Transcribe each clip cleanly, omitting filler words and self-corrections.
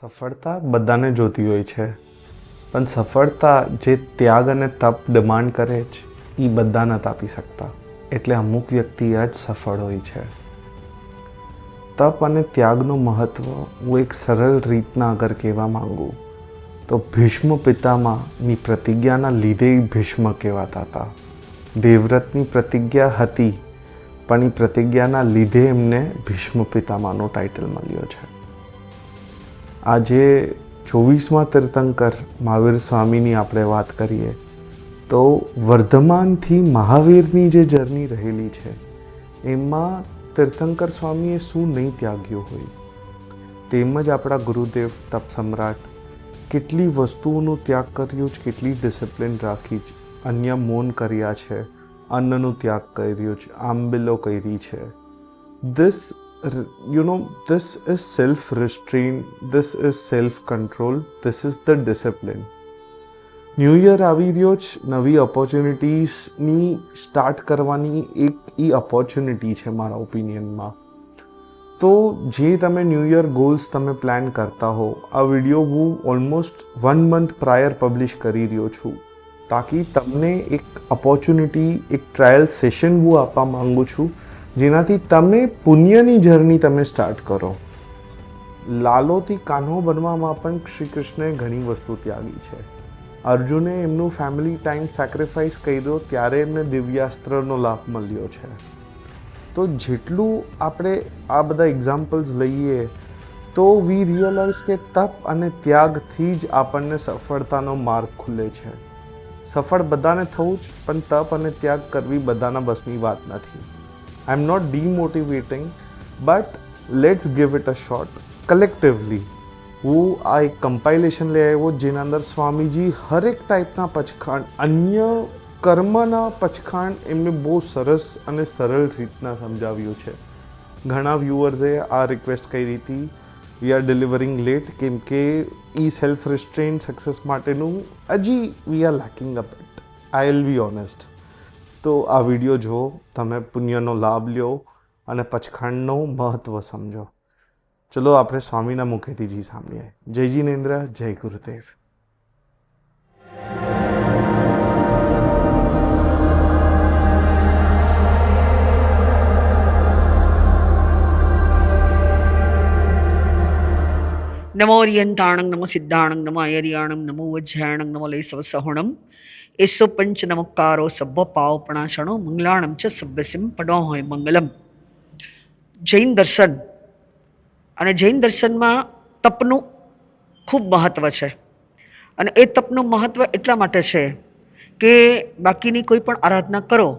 સફળતા બધાને જોતી હોય છે, પણ સફળતા જે ત્યાગ અને તપ ડિમાન્ડ કરે છે એ બધા નથી આપી શકતા. એટલે અમુક વ્યક્તિ જ સફળ હોય છે. તપ અને ત્યાગનું મહત્ત્વ હું એક સરળ રીતના અગર કહેવા માંગુ તો ભીષ્મ પિતામહની પ્રતિજ્ઞાના લીધે ભીષ્મ કહેવાતા હતા. દેવવ્રતની પ્રતિજ્ઞા હતી, પણ એ પ્રતિજ્ઞાના લીધે એમને ભીષ્મ પિતામહનો ટાઇટલ મળ્યો છે. આજે 24મા તીર્થંકર મહાવીર સ્વામીની આપણે વાત કરીએ તો વર્ધમાનથી મહાવીરની જે જર્ની રહેલી છે એમાં તીર્થંકર સ્વામીએ શું નહીં ત્યાગ્યું હોય, તેમજ આપણા ગુરુદેવ તપ સમ્રાટ કેટલી વસ્તુઓનો ત્યાગ કર્યો છે, કેટલી ડિસિપ્લિન રાખી છે, અન્ય મૌન કર્યા છે, અન્નનો ત્યાગ કર્યો છે, આંબીલો કરી છે. This is self-restraint, this is self-control, this is the discipline. New year આવી રહ્યો જ, નવી ઓપોર્ચ્યુનિટીઝની સ્ટાર્ટ કરવાની એક ઓપોર્ચ્યુનિટી છે મારા ઓપિનિયનમાં. તો જે તમે ન્યૂ યર ગોલ્સ તમે પ્લાન કરતા હો, આ વિડીયો હું ઓલમોસ્ટ 1 મંથ પ્રાયર પબ્લિશ કરી રહ્યો છું, તાકી તમને એક ઓપોર્ચ્યુનિટી, એક ટ્રાયલ સેશન હું આપવા માગું છું, જેનાથી તમે પુણ્યની જર્ની તમે સ્ટાર્ટ કરો. લાલોથી કાન્હો બનવામાં પણ શ્રી કૃષ્ણએ ઘણી વસ્તુ ત્યાગી છે. અર્જુને એમનું ફેમિલી ટાઈમ સેક્રિફાઈસ કર્યો ત્યારે એમને દિવ્યાસ્ત્રનો લાભ મળ્યો છે. તો જેટલું આપણે આ બધા એક્ઝામ્પલ્સ લઈએ તો વી રિયલાઇઝ કે તપ અને ત્યાગથી જ આપણને સફળતાનો માર્ગ ખુલે છે. સફળ બધાને થવું જ, પણ તપ અને ત્યાગ કરવી બધાના બસની વાત નથી. I am not demotivating, but let's give it a shot collectively. હું આ એક કમ્પાઇલેશન લઈ આવ્યો જેના અંદર સ્વામીજી હરેક ટાઈપના પચખાણ, અન્ય કર્મના પચખાણ એમને બહુ સરસ અને સરળ રીતના સમજાવ્યું છે. ઘણા વ્યુઅર્સે આ રિક્વેસ્ટ કરી હતી, વી આર ડિલિવરિંગ લેટ, કેમ કે એ સેલ્ફ રિસ્ટ્રેન્ટ સક્સેસ માટેનું હજી we are lacking a bit. I will be honest. તો આ વિડીયો જુઓ, તમે પુણ્યનો લાભ લ્યો અને પચખાણનો મહત્ત્વ સમજો. ચલો આપણે સ્વામીના મુખેથી જી સાંભળીએ. જય જીનેન્દ્ર, જય ગુરુદેવ. નમો અરિયંતાણંગ નમો સિદ્ધાણંગ નમો અયરિયાણંગ નમો વજ્જાયણંગ નમો લૈસવસહુણમ એસો પંચ નમકારો સભ્વ પાવપણાશણો મંગલાણમ ચ સભ્યસિમ પડો હોય મંગલમ. જૈન દર્શન અને જૈન દર્શનમાં તપનું ખૂબ મહત્ત્વ છે. અને એ તપનું મહત્ત્વ એટલા માટે છે કે બાકીની કોઈ પણ આરાધના કરો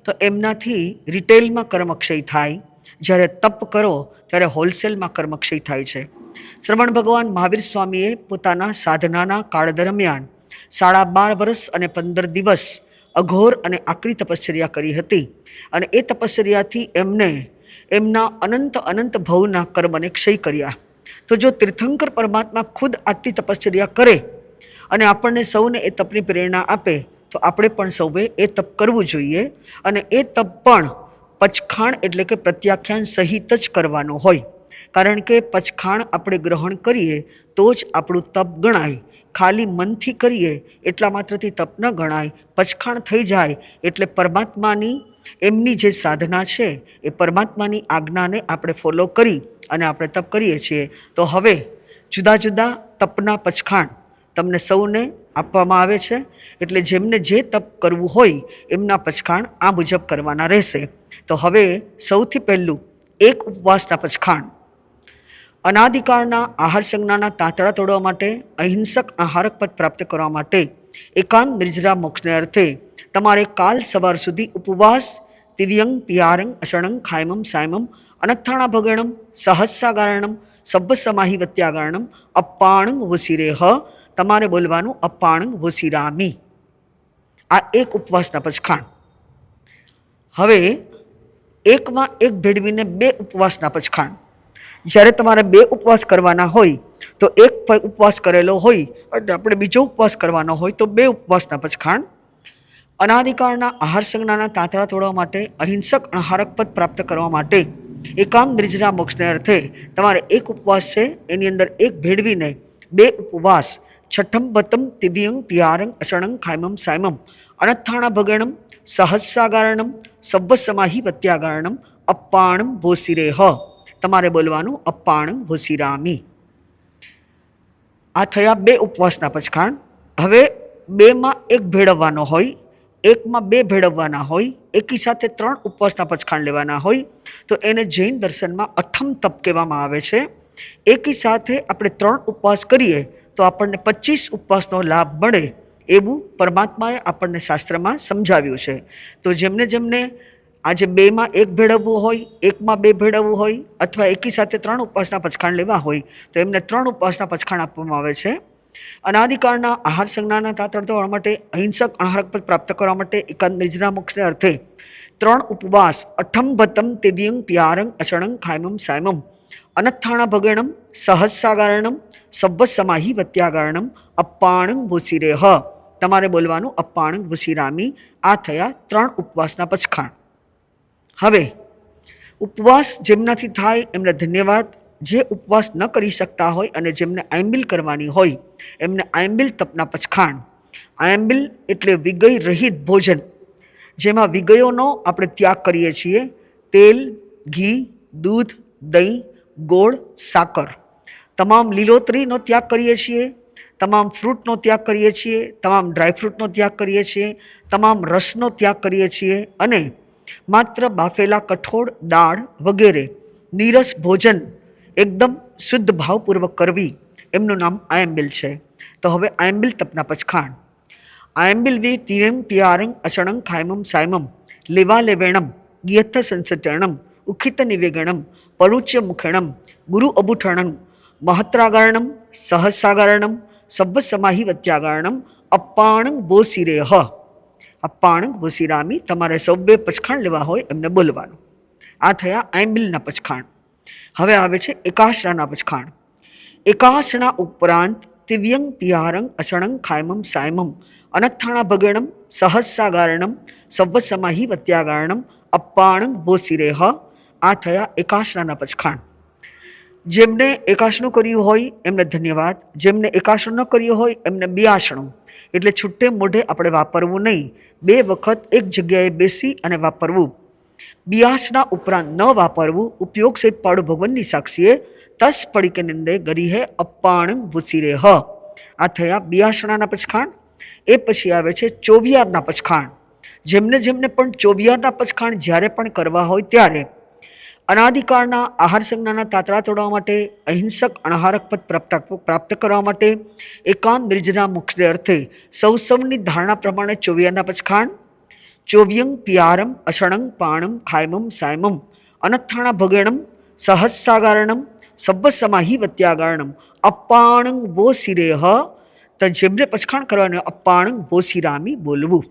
તો એમનાથી રિટેલમાં કર્મક્ષય થાય, જ્યારે તપ કરો ત્યારે હોલસેલમાં કર્મક્ષય થાય છે. શ્રમણ ભગવાન મહાવીર સ્વામીએ પોતાના સાધનાના કાળ દરમિયાન 12.5 વર્ષ અને 15 દિવસ અઘોર અને આકરી તપશ્ચર્યા કરી હતી. અને એ તપશ્ચર્યાથી એમને એમના અનંત ભવના કર્મને ક્ષય કર્યા. તો જો તીર્થંકર પરમાત્મા ખુદ આટલી તપશ્ચર્યા કરે અને આપણને સૌને એ તપની પ્રેરણા આપે તો આપણે પણ સૌએ એ તપ કરવું જોઈએ. અને એ તપ પણ પચખાણ એટલે કે પ્રત્યાખ્યાન સહિત જ કરવાનો હોય. કારણ કે પચખાણ આપણે ગ્રહણ કરીએ તો જ આપણું તપ ગણાય. ખાલી મનથી કરીએ એટલા માત્રથી તપ ન ગણાય. પચખાણ થઈ જાય એટલે પરમાત્માની એમની જે સાધના છે એ પરમાત્માની આજ્ઞાને આપણે ફોલો કરી અને આપણે તપ કરીએ છીએ. તો હવે જુદા જુદા તપના પચખાણ તમને સૌને આપવામાં આવે છે. એટલે જેમને જે તપ કરવું હોય એમના પચખાણ આ મુજબ કરવાના રહેશે. તો હવે સૌથી પહેલું એક ઉપવાસના પચખાણ. અનાદિકાળના આહાર સંજ્ઞાના તાંતણા તોડવા માટે, અહિંસક આહારક પદ પ્રાપ્ત કરવા માટે, એકાંત નિર્જરા મોક્ષને અર્થે તમારે કાલ સવાર સુધી ઉપવાસ તિવ્યંગ પિયારંગ અષણંગ ખાયમમ સાયમમ અનથાણા ભગણમ સહસ્સાગારણમ સબ્બ સમાહી વત્યાગારણમ અપ્પાણંગ વસીરેહ, તમારે બોલવાનું અપ્પાણંગ વસીરામી. આ એક ઉપવાસના પચખાણ. હવે એકમાં એક ભેળવીને 2 ઉપવાસના પચખાણ. જ્યારે તમારે 2 ઉપવાસ કરવાના હોય તો એક ઉપવાસ કરેલો હોય એટલે આપણે બીજો ઉપવાસ કરવાનો હોય તો 2 ઉપવાસના પચખાણ. અનાદિકાળના આહાર સંજ્ઞાના તાંતણા તોડવા માટે, અહિંસક આહારક પદ પ્રાપ્ત કરવા માટે, એકામ નિર્જરા મોક્ષને અર્થે તમારે એક ઉપવાસ છે એની અંદર એક ભેળવીને 2 ઉપવાસ છઠ્ઠમ ભતમ તિભિયંગ પિયારંગ અષણંગ ખાયમમ સાયમમ અનથાણા ભગણમ સહસ્સાગારણમ સબ્બ સમાહી વત્યાગારણમ અપ્પાણમ ભોસિરેહ. તમારે બોલવાનું અપ્પાણમ ભોસિરામી. આ થયા 2 ઉપવાસના પચખાણ. હવે 2માં 1 ભેળવવાનો હોય, 1માં 2 ભેળવવાના હોય, એકી સાથે 3 ઉપવાસના પચખાણ લેવાના હોય તો એને જૈન દર્શનમાં અઠમ તપ કહેવામાં આવે છે. એકી સાથે આપણે 3 ઉપવાસ કરીએ તો આપણને 25 ઉપવાસનો લાભ મળે એવું પરમાત્માએ આપણને શાસ્ત્રમાં સમજાવ્યું છે. તો જેમને જેમને આજે 2માં 1 ભેળવવું હોય, 1માં 2 ભેળવવું હોય અથવા એકી સાથે 3 ઉપવાસના પચખાણ લેવા હોય તો એમને 3 ઉપવાસના પચખાણ આપવામાં આવે છે. અનાદિકાળના આહાર સંજ્ઞાના તાતણ થવા માટે, અહિંસક અનાહારક પદ પ્રાપ્ત કરવા માટે એકાંત નિર્જરા મોક્ષને અર્થે 3 ઉપવાસ અઠમ ભતમ તેબિયંગ પિયારંગ અષણંગ ખાયમમ સાયમમ અનથાણા ભગણમ સહસ્સાગારણમ સબ્બ સમાહી વત્યાગારણમ અપ્પાણંગ ભૂસિરેહ. તમારે બોલવાનું અપ્પાણંગ ભૂસિરામી. આ થયા 3 ઉપવાસના પચખાણ. હવે ઉપવાસ જેમનાથી થાય એમને ધન્યવાદ. જે ઉપવાસ ન કરી શકતા હોય અને જેમને આયંબિલ કરવાની હોય એમને આયંબિલ તપના પચખાણ. આયંબિલ એટલે વિગય રહિત ભોજન, જેમાં વિગયોનો આપણે ત્યાગ કરીએ છીએ. તેલ, ઘી, દૂધ, દહીં, ગોળ, સાકર, તમામ લીલોતરીનો ત્યાગ કરીએ છીએ, તમામ ફ્રૂટનો ત્યાગ કરીએ છીએ, તમામ ડ્રાયફ્રૂટનો ત્યાગ કરીએ છીએ, તમામ રસનો ત્યાગ કરીએ છીએ અને માત્ર બાફેલા કઠોળ, દાળ વગેરે નીરસ ભોજન એકદમ શુદ્ધ ભાવપૂર્વક કરવી એમનું નામ આયંબિલ છે. તો હવે આયંબિલ તપના પચખાણ. આયંબિલ વે તિવેમ પિયારંગ અષણંગ ખાયમમ સાયમમ લેવા લેવેણમ ગિયથ સંસટણમ ઉખિત નિવેગણમ પરુચ્ય મુખેણમ ગુરુ અબુઠણમ મહત્રાગારણમ સહસ્સાગારણમ સબ્બ સમાહી વત્યાગારણમ અપ્પાણંગ બોસિરેહ. અપ્પાણંગ બોસિરામી. તમારે 2 પચખાણ લેવા હોય એમને બોલવાનું. આ થયા આયંબિલના પચખાણ. હવે આવે છે એકાશરાના પચખાણ. એકાશના ઉપરાંત તિવ્યંગ પિયારંગ અષણંગ ખાયમમ સાયમમ અનથાણા ભગણમ સહસ્સાગારણમ સબ્બ સમાહી વત્યાગારણમ અપ્પાણંગ બોસિરેહ. આ થયા એકાશનાના પચખાણ. જેમને એકાશનું કર્યું હોય એમને ધન્યવાદ. જેમને એકાશનું ન કર્યું હોય એમને બિયાસણું એટલે છૂટે મોઢે આપણે વાપરવું નહીં. 2 વખત એક જગ્યાએ બેસી અને વાપરવું. બિયાસના ઉપરાંત ન વાપરવું. ઉપયોગ સે પાડો ભગવાનની સાક્ષીએ તસ પડીકે નિંદે ગરી હે અપ્પાણંગ ભૂસિરેહ. આ થયા બિયાસણાના પચખાણ. એ પછી આવે છે ચોવિયારના પચખાણ. જેમને જેમને પણ ચોવિયારના પચખાણ જ્યારે પણ કરવા હોય ત્યારે અનાદિકાળના આહાર સંજ્ઞાના તાતરા તોડવા માટે, અહિંસક અનાહારક પદ પ્રાપ્ત કરવા માટે, એકાંત નિર્જરા મોક્ષને અર્થે સૌની ધારણા પ્રમાણે ચોવિયારના પચખાણ. ચોવ્યંગ પિયારમ અષણંગ પાણમ ખાયમમ સાયમમ અનથાણા ભગણમ સહસ્સાગારણમ સબ્બ સમાહી વત્યાગારણમ અપ્પાણંગ બોસિરેહ. તો જેમને પચખાણ કરવાનું અપ્પાણંગ બોસિરામી બોલવું.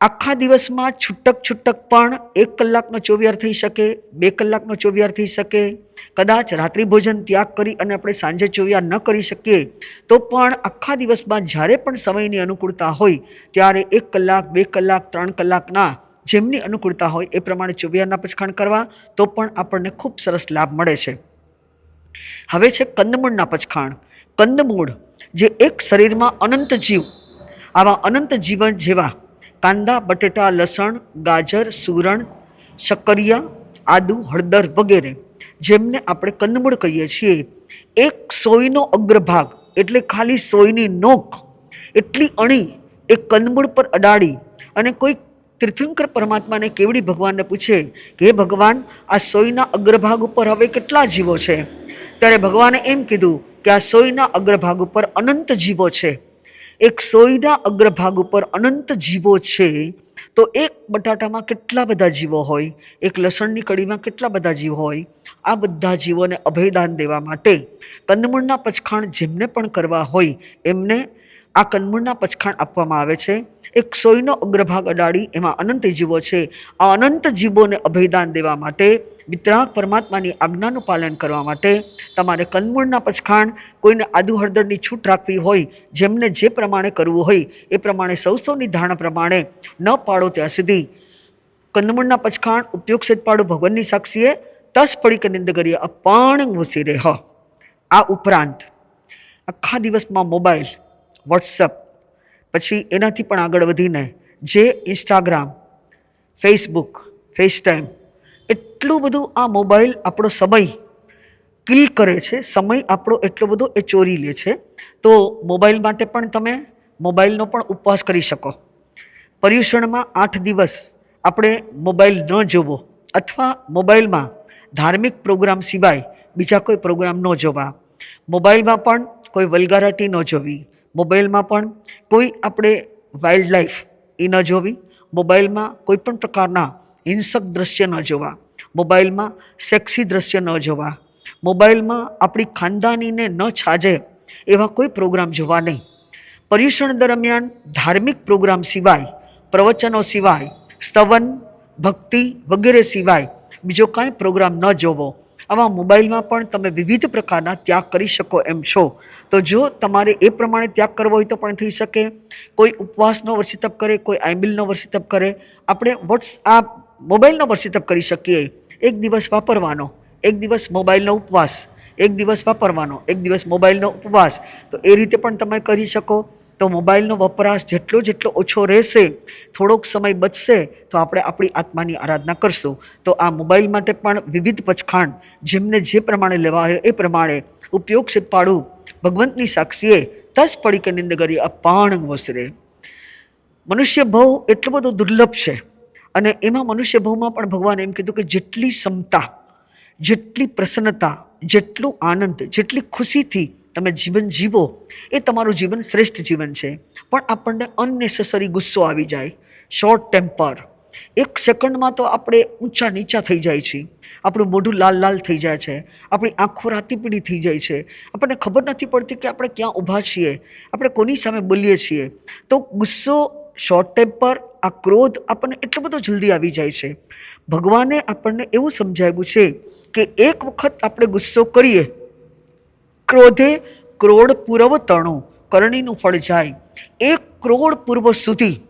આખા દિવસમાં છૂટક પણ 1 કલાકનો ચોવિયાર થઈ શકે, 2 કલાકનો ચોવિયાર થઈ શકે. કદાચ રાત્રિ ભોજન ત્યાગ કરી અને આપણે સાંજે ચોવિયાર ન કરી શકીએ તો પણ આખા દિવસમાં જ્યારે પણ સમયની અનુકૂળતા હોય ત્યારે 1 કલાક, 2 કલાક, 3 કલાકના જેમની અનુકૂળતા હોય એ પ્રમાણે ચોવિયારના પચખાણ કરવા તો પણ આપણને ખૂબ સરસ લાભ મળે છે. હવે છે કંદમૂળના પચખાણ. કંદમૂળ જે એક શરીરમાં અનંત જીવ, આવા અનંત જીવન જેવા કાંદા, બટેટા, લસણ, ગાજર, સુરણ, શક્કરિયા, આદુ, હળદર વગેરે જેમને આપણે કંદમૂળ કહીએ છીએ. એક સોયનો અગ્રભાગ એટલે ખાલી સોયની નોક એટલી અણી એક કંદમૂળ પર અડાડી અને કોઈ તીર્થંકર પરમાત્માને કેવડી ભગવાનને પૂછે કે હે ભગવાન, આ સોયના અગ્રભાગ ઉપર હવે કેટલા જીવો છે? ત્યારે ભગવાને એમ કીધું કે આ સોયના અગ્રભાગ ઉપર અનંત જીવો છે. એક સોયના અગ્રભાગ ઉપર અનંત જીવો છે તો એક બટાટામાં કેટલા બધા જીવો હોય, એક લસણની કઢીમાં કેટલા બધા જીવો હોય. આ બધા જીવોને અભયદાન દેવા માટે કંદમૂળના પચખાણ જેમને પણ કરવા હોય એમને આ કંદમૂળના પચખાણ આપવામાં આવે છે. એક સોયનો અગ્રભાગ અડાડી એમાં અનંત જીવો છે. આ અનંત જીવોને અભયદાન દેવા માટે, વિતરાગ પરમાત્માની આજ્ઞાનું પાલન કરવા માટે તમારે કંદમૂળના પચખાણ, કોઈને આદુ હળદરની છૂટ રાખવી હોય, જેમને જે પ્રમાણે કરવું હોય એ પ્રમાણે સૌની ધારણા પ્રમાણે ન પાડો ત્યાં સુધી કંદમૂળના પચખાણ ઉપયોગ સેજપાડું ભગવાનની સાક્ષીએ તસ પડી કે નિંદ કરીએ અપાણંગ વસી રે. આ ઉપરાંત આખા દિવસમાં મોબાઈલ, વોટ્સઅપ, પછી એનાથી પણ આગળ વધીને જે ઇન્સ્ટાગ્રામ, ફેસબુક, ફેસટાઈમ, એટલું બધું આ મોબાઈલ આપણો સમય કિલ કરે છે. સમય આપણો એટલો બધો એ ચોરી લે છે. તો મોબાઈલ માટે પણ તમે મોબાઈલનો પણ ઉપવાસ કરી શકો. પર્યુષણમાં 8 દિવસ આપણે મોબાઈલ ન જોવો, અથવા મોબાઈલમાં ધાર્મિક પ્રોગ્રામ સિવાય બીજા કોઈ પ્રોગ્રામ ન જોવા. મોબાઈલમાં પણ કોઈ વલ્ગારિટી ન જોવી. મોબાઈલમાં પણ કોઈ આપણે વાઇલ્ડ લાઈફ એ ન જોવી. મોબાઈલમાં કોઈ પણ પ્રકારના હિંસક દ્રશ્ય ન જોવા. મોબાઈલમાં સેક્સી દ્રશ્ય ન જોવા. મોબાઈલમાં આપણી ખાનદાનીને ન છાજે એવા કોઈ પ્રોગ્રામ જોવા નહીં. પર્યુષણ દરમિયાન ધાર્મિક પ્રોગ્રામ સિવાય, પ્રવચનો સિવાય, સ્તવન, ભક્તિ વગેરે સિવાય બીજો કાંઈ પ્રોગ્રામ ન જોવો. આવા મોબાઈલમાં પણ તમે વિવિધ પ્રકારના ત્યાગ કરી શકો એમ છો. તો જો તમારે એ પ્રમાણે ત્યાગ કરવો હોય તો પણ થઈ શકે. કોઈ ઉપવાસનો વર્ષિતપ કરે, કોઈ આંબિલનો વર્ષિતપ કરે. આપણે આ મોબાઈલનો વર્ષિતપ કરી શકીએ. એક દિવસ વાપરવાનો, એક દિવસ મોબાઈલનો ઉપવાસ, એક દિવસ વાપરવાનો, એક દિવસ મોબાઈલનો ઉપવાસ. તો એ રીતે પણ તમે કરી શકો. તો મોબાઈલનો વપરાશ જેટલો ઓછો રહેશે, થોડોક સમય બચશે, તો આપણે આપણી આત્માની આરાધના કરશું. તો આ મોબાઈલ માટે પણ વિવિધ પચખાણ જેમને જે પ્રમાણે લેવા હોય એ પ્રમાણે ઉપયોગ સેજપાડું ભગવંતની સાક્ષીએ તસ પડી કે નિંદ કરી અપાણંગ વસરે. મનુષ્ય ભાવ એટલો બધો દુર્લભ છે, અને એમાં મનુષ્ય ભાવમાં પણ ભગવાને એમ કીધું કે જેટલી ક્ષમતા, જેટલી પ્રસન્નતા, જેટલું આનંદ, જેટલી ખુશીથી તમે જીવન જીવો એ તમારું જીવન શ્રેષ્ઠ જીવન છે. પણ આપણને અનનેસેસરી ગુસ્સો આવી જાય, શોર્ટ ટેમ્પર, 1 સેકન્ડમાં તો આપણે ઊંચા નીચા થઈ જાય છે. આપણું મોઢું લાલ લાલ થઈ જાય છે, આપણી આંખો રાતીપીળી થઈ જાય છે. આપણને ખબર નથી પડતી કે આપણે ક્યાં ઊભા છીએ, આપણે કોની સામે બોલીએ છીએ. તો ગુસ્સો, શોર્ટ ટેમ્પર, આ ક્રોધ આપણને એટલો બધો જલ્દી આવી જાય છે. ભગવાને આપણને એવું સમજાવ્યું છે કે એક વખત આપણે ગુસ્સો કરીએ, ક્રોધે ક્રોડ પૂર્વ તણો કરણીનું ફળ જાય. 1 કરોડ પૂર્વ સુધી,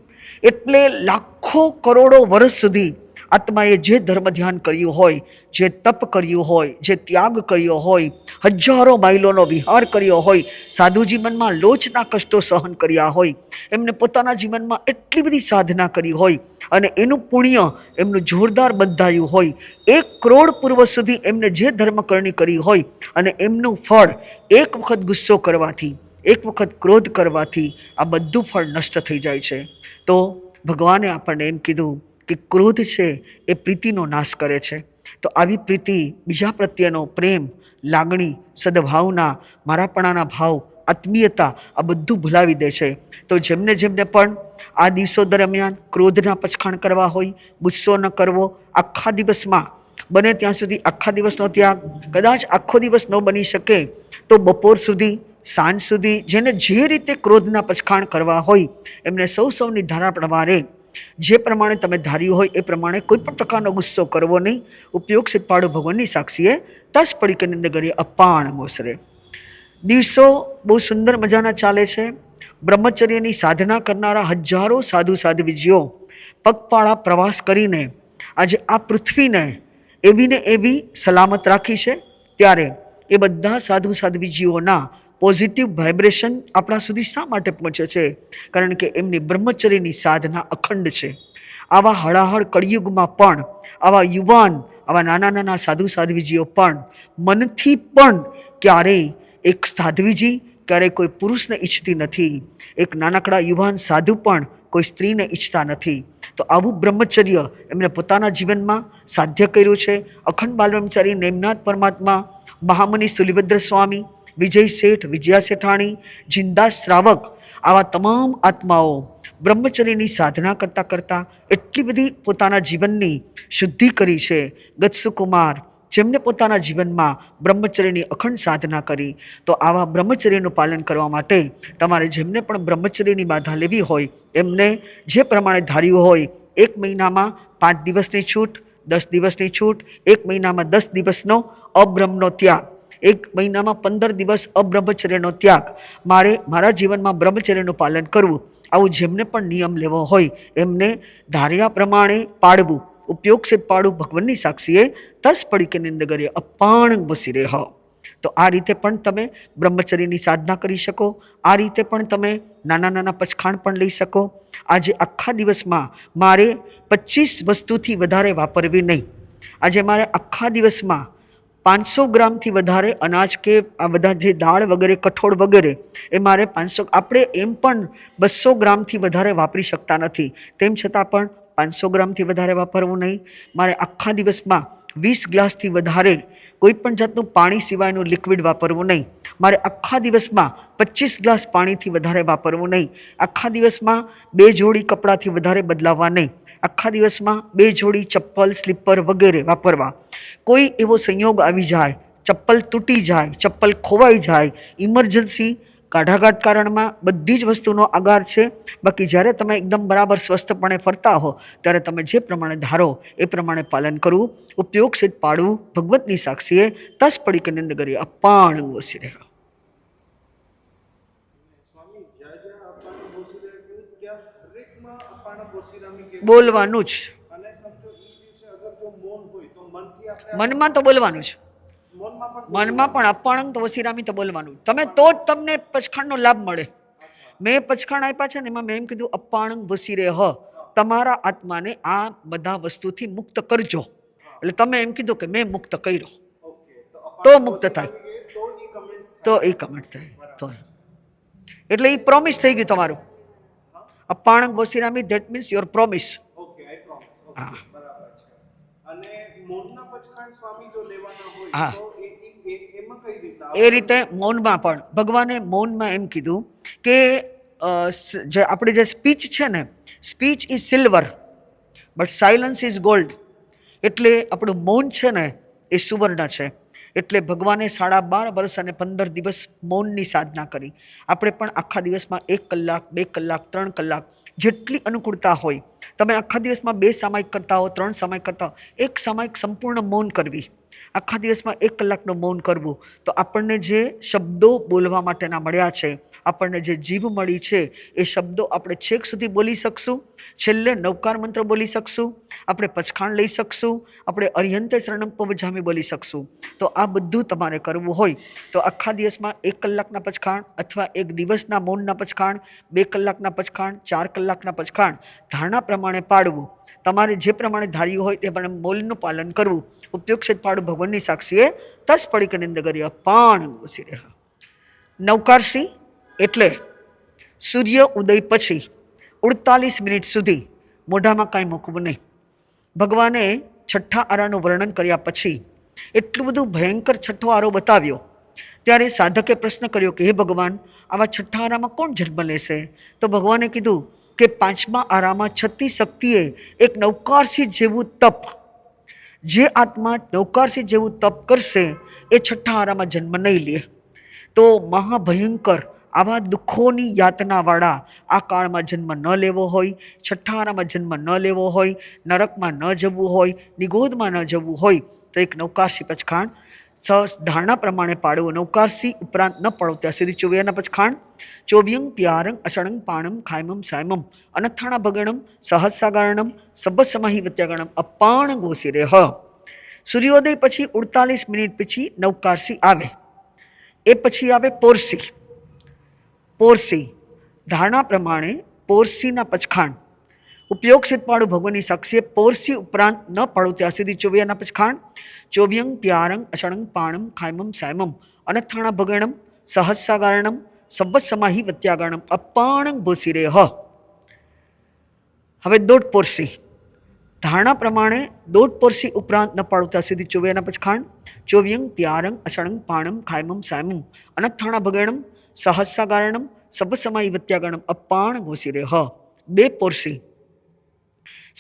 એટલે લાખો કરોડો વર્ષ સુધી આત્માએ જે ધર્મ ધ્યાન કર્યું હોય, જે તપ કર્યું હોય, જે ત્યાગ કર્યો હોય, હજારો માઇલોનો વિહાર કર્યો હોય, સાધુ જીવનમાં લોચના કષ્ટો સહન કર્યા હોય, એમને પોતાના જીવનમાં એટલી બધી સાધના કરી હોય, અને એનું પુણ્ય એમનું જોરદાર બંધાયું હોય, 1 કરોડ પૂર્વ સુધી એમને જે ધર્મકરણી કરી હોય, અને એમનું ફળ એક વખત ગુસ્સો કરવાથી, એક વખત ક્રોધ કરવાથી આ બધું ફળ નષ્ટ થઈ જાય છે. તો ભગવાને આપણને એમ કીધું કે ક્રોધ છે એ પ્રીતિનો નાશ કરે છે. તો આવી પ્રીતિ, બીજા પ્રત્યેનો પ્રેમ, લાગણી, સદભાવના, મારાપણાના ભાવ, આત્મીયતા, આ બધું ભૂલાવી દે છે. તો જેમને પણ આ દિવસો દરમિયાન ક્રોધના પચખાણ કરવા હોય, ગુસ્સો ન કરવો, આખા દિવસમાં બને ત્યાં સુધી આખા દિવસનો ત્યાગ, કદાચ આખો દિવસ ન બની શકે તો બપોર સુધી, સાંજ સુધી, જેને જે રીતે ક્રોધના પચખાણ કરવા હોય એમને સૌની ધારા પ્રમાણે, જે પ્રમાણે તમે ધાર્યું હોય એ પ્રમાણે કોઈ પણ પ્રકારનો ગુસ્સો કરવો નહીં. ઉપયોગ સેજપાડું ભગવાનની સાક્ષીએ તસ પડી કે નિંદ કરી અપાણ મોસરે. દિવસો બહુ સુંદર મજાના ચાલે છે. બ્રહ્મચર્યની સાધના કરનારા હજારો સાધુ સાધ્વીજીઓ પગપાળા પ્રવાસ કરીને આજે આ પૃથ્વીને એવી ને એવી સલામત રાખી છે. ત્યારે એ બધા સાધુ સાધ્વીજીઓના પોઝિટિવ વાઇબ્રેશન આપણા સુધી શા માટે પહોંચે છે? કારણ કે એમની બ્રહ્મચર્યની સાધના અખંડ છે. આવા હળાહળ કળિયુગમાં પણ આવા યુવાન, આવા નાના નાના સાધુ સાધ્વીજીઓ પણ મનથી પણ ક્યારેય એક સાધ્વીજી ક્યારેય કોઈ પુરુષને ઈચ્છતી નથી. એક નાનકડા યુવાન સાધુ પણ કોઈ સ્ત્રીને ઈચ્છતા નથી. તો આવું બ્રહ્મચર્ય એમણે પોતાના જીવનમાં સાધ્ય કર્યું છે. અખંડ બાલ બ્રહ્મચારી નેમનાથ પરમાત્મા, મહામુનિ સુલીભદ્ર સ્વામી, વિજય શેઠ, વિજયા શેઠાણી, જિંદાસ શ્રાવક, આવા તમામ આત્માઓ બ્રહ્મચર્યની સાધના કરતાં કરતાં એટલી બધી પોતાના જીવનની શુદ્ધિ કરી છે. ગત્સુકુમાર, જેમને પોતાના જીવનમાં બ્રહ્મચર્યની અખંડ સાધના કરી. તો આવા બ્રહ્મચર્યનું પાલન કરવા માટે તમારે જેમને પણ બ્રહ્મચર્યની બાધા લેવી હોય એમને જે પ્રમાણે ધાર્યું હોય, 1 મહિનામાં 5 દિવસની છૂટ, 10 દિવસની છૂટ, 1 મહિનામાં 10 દિવસનો અબ્રહ્મનો ત્યાગ, એક મહિનામાં 15 દિવસ અબ્રહ્મચર્યનો ત્યાગ, મારે મારા જીવનમાં બ્રહ્મચર્યનું પાલન કરવું, આવું જેમને પણ નિયમ લેવો હોય એમને ધાર્યા પ્રમાણે પાડવું. ઉપયોગ છે પાડું ભગવાનની સાક્ષીએ તસ પડી કે નિંદ કરીએ અપાણ બસી રહે. તો આ રીતે પણ તમે બ્રહ્મચર્યની સાધના કરી શકો. આ રીતે પણ તમે નાના નાના પચખાણ પણ લઈ શકો. આજે આખા દિવસમાં મારે 25 વસ્તુથી વધારે વાપરવી નહીં. આજે મારે આખા દિવસમાં 500 ગ્રામથી વધારે અનાજ કે આ બધા જે દાળ વગેરે કઠોળ વગેરે એ મારે 500, આપણે એમ પણ 200 ગ્રામથી વધારે વાપરી શકતા નથી, તેમ છતાં પણ 500 ગ્રામથી વધારે વાપરવું નહીં. મારે આખા દિવસમાં 20 ગ્લાસથી વધારે કોઈ પણ જાતનું પાણી સિવાયનું લિક્વિડ વાપરવું નહીં. મારે આખા દિવસમાં 25 ગ્લાસ પાણીથી વધારે વાપરવું નહીં. આખા દિવસમાં 2 જોડી કપડાથી વધારે બદલાવવા નહીં. આખા દિવસમાં 2 જોડી ચપ્પલ, સ્લીપર વગેરે વાપરવા. કોઈ એવો સંયોગ આવી જાય, ચપ્પલ તૂટી જાય, ચપ્પલ ખોવાઈ જાય, ઇમરજન્સી કાઢાઘાટ કારણમાં બધી જ વસ્તુનો આગાર છે. બાકી જ્યારે તમે એકદમ બરાબર સ્વસ્થપણે ફરતા હો ત્યારે તમે જે પ્રમાણે ધારો એ પ્રમાણે પાલન કરવું. ઉપયોગ સિદ્ધ પાડવું ભગવતની સાક્ષીએ તસ પડી કે નિંદ કરી અપાણ વસી રહ્યા. બોલવાનું જ, મનમાં તો બોલવાનું જ, મનમાં પણ અપાણંગ તો વસીરામી તો બોલવાનું. તમે તો જ તમને પચખાણનો લાભ મળે. મેં પચખાણ આપ્યા છે ને એમાં મેં એમ કીધું અપાણંગ વસી રહે હ, તમારા આત્માને આ બધા વસ્તુથી મુક્ત કરજો. એટલે તમે એમ કીધું કે મેં મુક્ત કર્યો તો મુક્ત થાય, તો એ કમેન્ટ થાય તો એટલે એ પ્રોમિસ થઈ ગયું તમારું. અપાણંગ વસીરામી ધેટ મીન્સ યોર પ્રોમિસ. હા હા, એ રીતે મૌનમાં પણ ભગવાને મૌનમાં એમ કીધું કે જે આપણે જે સ્પીચ છે ને, speech is silver but silence is gold. એટલે આપણું મૌન છે ને એ સુવર્ણ છે. એટલે ભગવાને 12.5 વર્ષ અને 15 દિવસ મૌનની સાધના કરી. આપણે પણ આખા દિવસમાં 1 કલાક, 2 કલાક, 3 કલાક જેટલી અનુકૂળતા હોય, તમે આખા દિવસમાં 2 સામાયિક કરતા હો, 3 સામાયિક કરતા હો, 1 સામાયિક સંપૂર્ણ મૌન કરવી. આખા દિવસમાં 1 કલાકનું મૌન કરવું. તો આપણને જે શબ્દો બોલવા માટેના મળ્યા છે, આપણને જે જીભ મળી છે, એ શબ્દો આપણે છેક સુધી બોલી શકશું. છેલ્લે નવકાર મંત્ર બોલી શકશું, આપણે પચખાણ લઈ શકશું, આપણે અર્યંતે શરણમ પવજામી બોલી શકશું. તો આ બધું તમારે કરવું હોય તો આખા દિવસમાં 1 કલાકના પચખાણ અથવા 1 દિવસના મૌનના પચખાણ, 2 કલાકના પચખાણ, 4 કલાકના પચખાણ ધારણા પ્રમાણે પાડવું. તમારે જે પ્રમાણે ધાર્યું હોય તે પ્રમાણે મૌનનું પાલન કરવું. ઉપયોગ છે પાડું ભગવાનની સાક્ષીએ તસ પડી કે નિંદ કરી અપાણ વસી રહ્યા. નવકારસી એટલે સૂર્ય ઉદય પછી 48 મિનિટ સુધી મોઢામાં કાંઈ મૂકવું નહીં. ભગવાને છઠ્ઠા આરાનું વર્ણન કર્યા પછી એટલું બધું ભયંકર છઠ્ઠો આરો બતાવ્યો ત્યારે સાધકે પ્રશ્ન કર્યો કે હે ભગવાન, આવા છઠ્ઠા આરામાં કોણ જન્મ લેશે? તો ભગવાને કીધું કે 5મા આરામાં છતી શક્તિએ એક નવકારસી જેવું તપ, જે આત્મા નવકારસી જેવું તપ કરશે એ છઠ્ઠા આરામાં જન્મ નહીં લે. તો મહાભયંકર આવા દુઃખોની યાતનાવાળા આ કાળમાં જન્મ ન લેવો હોય, છઠ્ઠા આરામાં જન્મ ન લેવો હોય, નરકમાં ન જવું હોય, નિગોદમાં ન જવું હોય તો એક નવકારસી પચખાણ ધારણા પ્રમાણે પાડવું. નવકારસી ઉપરાંત ન પડો ત્યાં સુધી 24ના પચખાણ. ચોવ્યંગ પ્યારંગ અષણંગ પાણમ ખાયમમ સાયમમ અનથાણા ભગણમ સહસ્સાગારણમ સબ્બસમાહી વત્યાગણમ અપાણ ગોસી રે હ. સૂર્યોદય પછી 48 મિનિટ પછી નવકારસી આવે. એ પછી આવે પોરસી. પોરસી ધારણા પ્રમાણે પોરસીના પચખાણ. ઉપયોગ સિદ્ધ પાડું ભગવાનની સાક્ષીએ પોરસી ઉપરાંત ન પાડું ત્યાં સુધી 24ના પચખાણ. ચોવ્યંગ પ્યારંગ અષણંગ પાણમ ખાયમમ સાયમમ અનથાણા ભગણમ સહસ્સાગારણમ સબ્બસમાહી વત્યાગણમ અપાણંગ ભૂસી રે હ. હવે દોઢ પોરસી ધારણા પ્રમાણે દોઢ પોરસી ઉપરાંત ન પાડું ત્યાં સુધી 24ના પચખાણ. ચોવ્યંગ પ્યારંગ અષણંગ પાણમ ખાયમમ સાયમમ અનથાણા ભગણમ સહસ્સાગારણમ સબ્બસમાહી વત્યાગણમ અપાણ ઘોસી રે હ. 2 પોરસી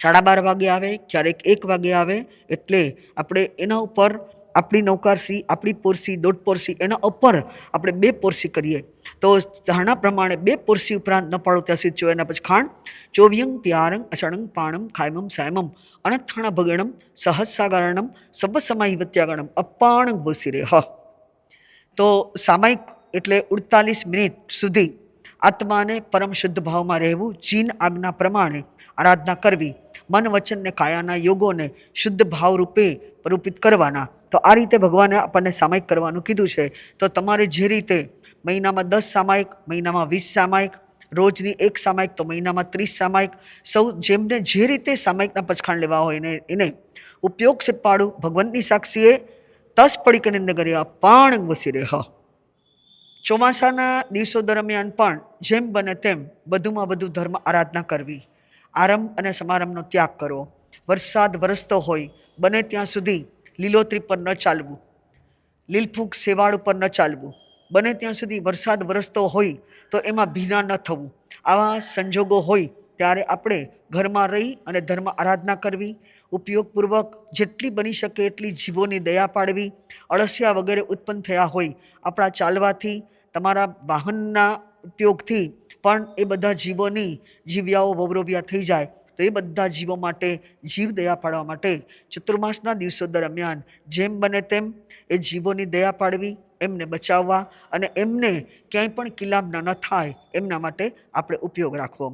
12:30 વાગે આવે, ક્યારેક 1 વાગે આવે. એટલે આપણે એના ઉપર આપણી નવકારસી, આપણી પોરસી, દોઢ પોરસી, એના ઉપર આપણે 2 પોરસી કરીએ તો ધારણા પ્રમાણે 2 પોરસી ઉપરાંત ન પાડો ત્યાં સુધી 24ના પચખાણ. ચોવ્યંગ પ્યારંગ અષણંગ પાણમ ખાયમમ સાયમમ અનથાણા ભગણમ સહસ્સાગારણમ સબ્બસમાહી વત્યાગણમ અપાણ ઘોસી રે હ. તો સામાયિક એટલે 48 મિનિટ સુધી આત્માને પરમ શુદ્ધ ભાવમાં રહેવું, ચીન આજ્ઞા પ્રમાણે આરાધના કરવી, મન વચન ને કાયાના યોગોને શુદ્ધ ભાવ રૂપે રૂપિત કરવાના. તો આ રીતે ભગવાને આપણને સામાયિક કરવાનું કીધું છે. તો તમારે જે રીતે મહિનામાં 10 સામાયિક, મહિનામાં 20 સામાયિક, રોજની 1 સામાયિક, તો મહિનામાં 30 સામાયિક, સૌ જેમને જે રીતે સામાયિકના પચખાણ લેવા હોય એને ઉપયોગ છે પાડું ભગવંતની સાક્ષીએ તસ પડી કે નગર્યા પાણ વસી રહે. ચોમાસાના દિવસો દરમિયાન પણ જેમ બને તેમ વધુમાં વધુ ધર્મ આરાધના કરવી, આરંભ અને સમારંભનો ત્યાગ કરવો. વરસાદ વરસતો હોય બને ત્યાં સુધી લીલોતરી પર ન ચાલવું, લીલફૂંક સેવાળ ઉપર ન ચાલવું. બને ત્યાં સુધી વરસાદ વરસતો હોય તો એમાં ભીના ન થવું. આવા સંજોગો હોય ત્યારે આપણે ઘરમાં રહી અને ધર્મ આરાધના કરવી, ઉપયોગપૂર્વક જેટલી બની શકે એટલી જીવોની દયા પાડવી. અળસિયા વગેરે ઉત્પન્ન થયા હોય આપણા ચાલવાથી, તમારા વાહનના ઉપયોગથી પણ એ બધા જીવોની જીવ્યાઓ વવરોવ્યા થઈ જાય, તો એ બધા જીવો માટે જીવ દયા પાડવા માટે ચતુર્માસના દિવસો દરમિયાન જેમ બને તેમ એ જીવોની દયા પાડવી, એમને બચાવવા અને એમને ક્યાંય પણ કિલાબ ન થાય એમના માટે આપણે ઉપયોગ રાખવો.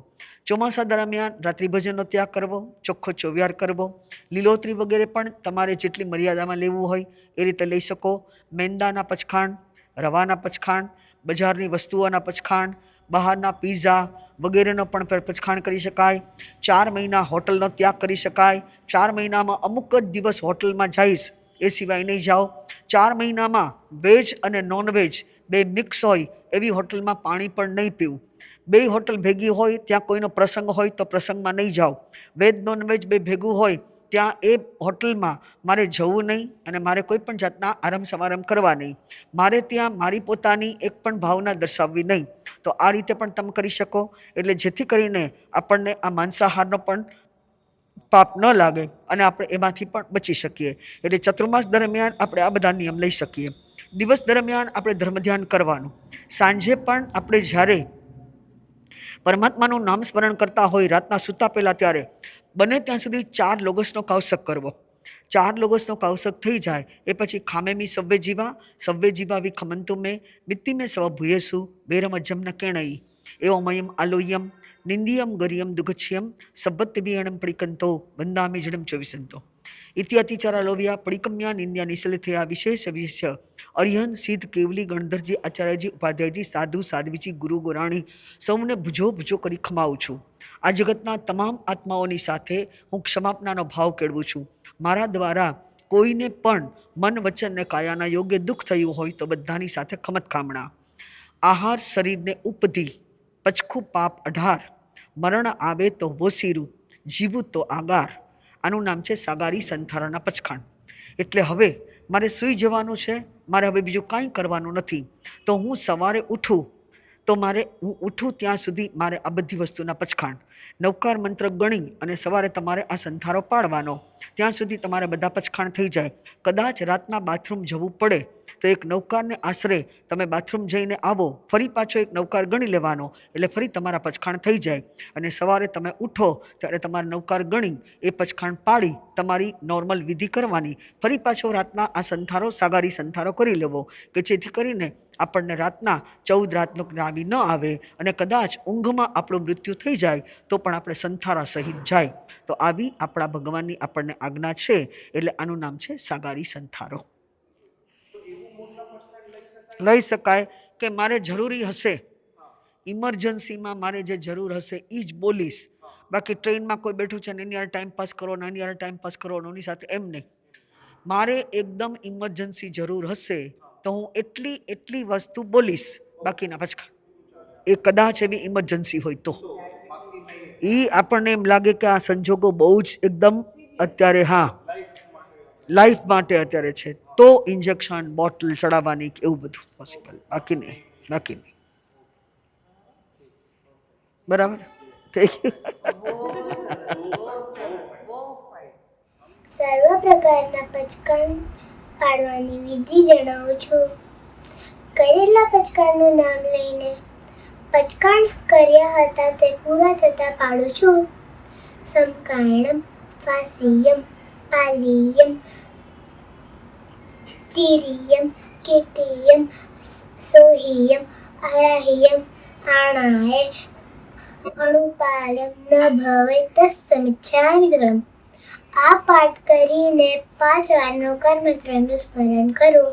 ચોમાસા દરમિયાન રાત્રિ ભોજનનો ત્યાગ કરવો, ચોખ્ખો ચોવ્યાર કરવો. લીલોતરી વગેરે પણ તમારે જેટલી મર્યાદામાં લેવું હોય એ રીતે લઈ શકો. મેંદાના પચખાણ, રવાના પચખાણ, બજારની વસ્તુઓના પચખાણ, બહારના પીઝા વગેરેનો પણ પચખાણ કરી શકાય. 4 મહિના હોટલનો ત્યાગ કરી શકાય. 4 મહિનામાં અમુક જ દિવસ હોટલમાં જઈશ એ સિવાય નહીં જાઓ. 4 મહિનામાં વેજ અને નોનવેજ બે મિક્સ હોય એવી હોટલમાં પાણી પણ નહીં પીવું. 2 હોટલ ભેગી હોય ત્યાં કોઈનો પ્રસંગ હોય તો પ્રસંગમાં નહીં જાઓ. વેજ નોનવેજ બે ભેગું હોય ત્યાં એ હોટલમાં મારે જવું નહીં અને મારે કોઈ પણ જાતના આરંભ સમારંભ કરવા નહીં. મારે ત્યાં મારી પોતાની એક પણ ભાવના દર્શાવવી નહીં. તો આ રીતે પણ તમે કરી શકો, એટલે જેથી કરીને આપણને આ માંસાહારનો પણ પાપ ન લાગે અને આપણે એમાંથી પણ બચી શકીએ. એટલે ચતુર્માસ દરમિયાન આપણે આ બધા નિયમ લઈ શકીએ. દિવસ દરમિયાન આપણે ધર્મ ધ્યાન કરવાનું. સાંજે પણ આપણે જ્યારે પરમાત્માનું નામ સ્મરણ કરતા હોય રાતના સૂતા પહેલાં ત્યારે બને ત્યાં સુધી 4 લોગસનો કૌશક કરવો. 4 લોગસનો કૌશક થઈ જાય એ પછી ખામેમી સવ્વે જીવા વિ ખમંતુ મેં મિત્તિ મેં સવ ભૂયેસુ બેરમજ્જમ ન કેણઈ એવમયમ આલોયમ નિંદિયમ ગરિયમ દુગચ્છયમ સબ્બત્તિબિયણમ પડિકંતો બંદામી જડમ ચોવિસંતો ઇતિ અતિચારા લોવ્યા પડિકમ્યા નિંદ્યા નિશલિથયા વિશેષ અરિહન સિદ્ધ કેવલી ગણધરજી આચાર્યજી ઉપાધ્યાયજી સાધુ સાધ્વીજી ગુરુ ગોરાણી સૌને ભુજો ભુજો કરી ખમાવું છું. આ જગતના તમામ આત્માઓની સાથે હું ક્ષમાપનાનો ભાવ કેળવું છું. મારા દ્વારા કોઈને પણ મન વચન ને કાયાના યોગ્ય દુઃખ થયું હોય તો બધાની સાથે ખમત ખામણા. આહાર શરીરને ઉપધી પચખું પાપ 18 મરણ આવે તો વોસીરું જીવું તો આગાર. આનું નામ છે સાગારી સંથારાના પચખાણ. એટલે હવે મારે સૂઈ જવાનું છે, મારે હવે બીજું કાંઈ કરવાનું નથી. તો હું સવારે ઉઠું તો હું ઉઠું ત્યાં સુધી મારે આ બધી વસ્તુના પચખાણ, નવકાર મંત્ર ગણી અને સવારે તમારે આ સંથારો પાડવાનો. ત્યાં સુધી તમારે બધા પચખાણ થઈ જાય. કદાચ રાતના બાથરૂમ જવું પડે તો એક નવકારને આશરે તમે બાથરૂમ જઈને આવો, ફરી પાછો એક નવકાર ગણી લેવાનો, એટલે ફરી તમારા પચખાણ થઈ જાય. અને સવારે તમે ઉઠો ત્યારે તમારે નવકાર ગણી એ પચખાણ પાડી તમારી નોર્મલ વિધિ કરવાની. ફરી પાછો રાતના આ સંથારો સાગારી સંથારો કરી લેવો કે જેથી કરીને આપણને રાતના 14 રાતનો આવી ન આવે અને કદાચ ઊંઘમાં આપણું મૃત્યુ થઈ જાય તો પણ આપણે સંથારા સહિત જાય. તો આવી આપણા ભગવાનની આપણને આજ્ઞા છે, એટલે આનું નામ છે સાગારી સંથારો. લઈ શકાય કે મારે જરૂરી હશે, ઇમરજન્સીમાં મારે જે જરૂર હશે એ જ બોલીશ. બાકી ટ્રેનમાં કોઈ બેઠું છે ને એની યાર ટાઈમ પાસ કરો ને એની યાર ટાઈમ પાસ કરો એની સાથે એમ નહીં. મારે એકદમ ઇમરજન્સી જરૂર હશે તો હું એટલી વસ્તુ બોલીશ, બાકીના પચખાણ એ કદાચ એવી ઇમરજન્સી હોય તો એ આપણને એમ લાગે કે આ સંજોગો બહુ જ એકદમ અત્યારે લાઈફ માટે અત્યારે છે તો ઇન્જેક્શન બોટલ ચડાવવાની કે એવું બધું પોસિબલ, બાકી નહીં. બરાબર થઈ સર્વ પ્રકારના પચકાણ પાડવાની વિધિ જણાવું છું. કરેલા પચકાણનું નામ લઈને પચકાણ કર્યા હતા તે પૂરા થતા પાડું છું. સમકાયણમ, ફાસીયમ, પાલીયમ, તિરીયમ, किटीयम सोहियम अराहियम आणाय અણુપાલમ ન ભવે તસ્સમિચ્છામિ દૃઢમ. આ પાઠ કરીને 5 વારનો કર્મત્રયનું સ્મરણ કરો.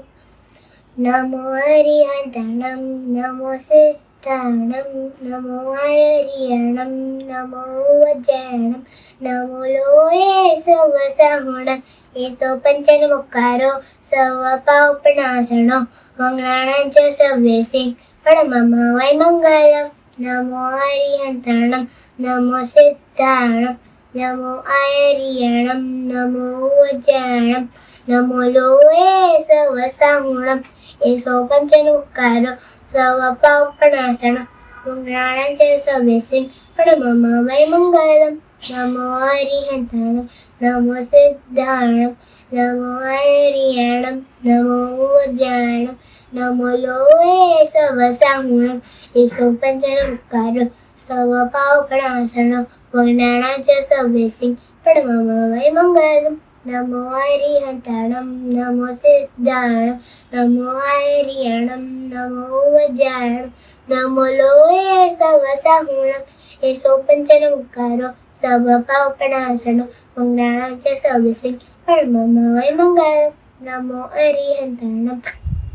નમો હરિહંતણમ નમો સિદ્ધાણમ નમો હરિયણમ નમો વજ્રણમ નમો લોહે સવ સહુણમ એસો પંચનમુકારો સવ પાપનાશનો મંગળાણાં ચ સવ્યસિંહ પરમમ વૈ મંગલમ. નમો હરિહંતણમ નમો સિદ્ધાણમ નમો આયર્યણમ નમો વજ્રણમ નમો લોહે સવ સાહુણમ એસો પંચનમુકારો સવ પાપનાશન મંગળાણાં ચ સવ્યસિંહ પરમમ વૈ મંગલમ. નમો હરિહંતણમ નમો સિદ્ધાણમ નમો આયર્યણમ નમો વજ્રણમ નમો લોહે સવ સાહુણમ એસો પંચનમુકારો સવ પાપનાશન મંગળાણાં ચ સવ્યસિંહ પરમમ વૈ મંગલમ. નમો હરિહંતણમ નમો સિદ્ધાણમ નમો આયર્યણમ નમો વજ્રણમ નમો લોહે સવ સાહુણમ એસો પંચનમુકારો સવ પાપનાશન મંગળાણાં ચ સવ્યસિંહ પરમમ વૈ મંગલમ. નમો હરિહંતણમ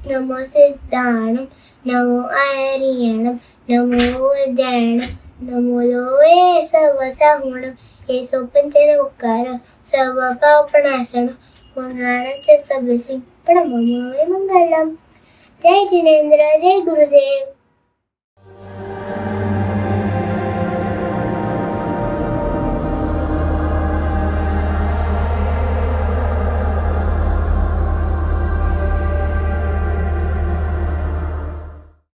નમો સિદ્ધાણમ નમો આયર્યણમ નમો વજ્રણમ નમો લોહે સવ સાહુણમ એસો પંચનમુકારો સવ પાપનાશન મંગળાણાં ચ સવ્યસિંહ પરમમ વૈ મંગલમ. જય જિનેન્દ્ર, જય ગુરુદેવ.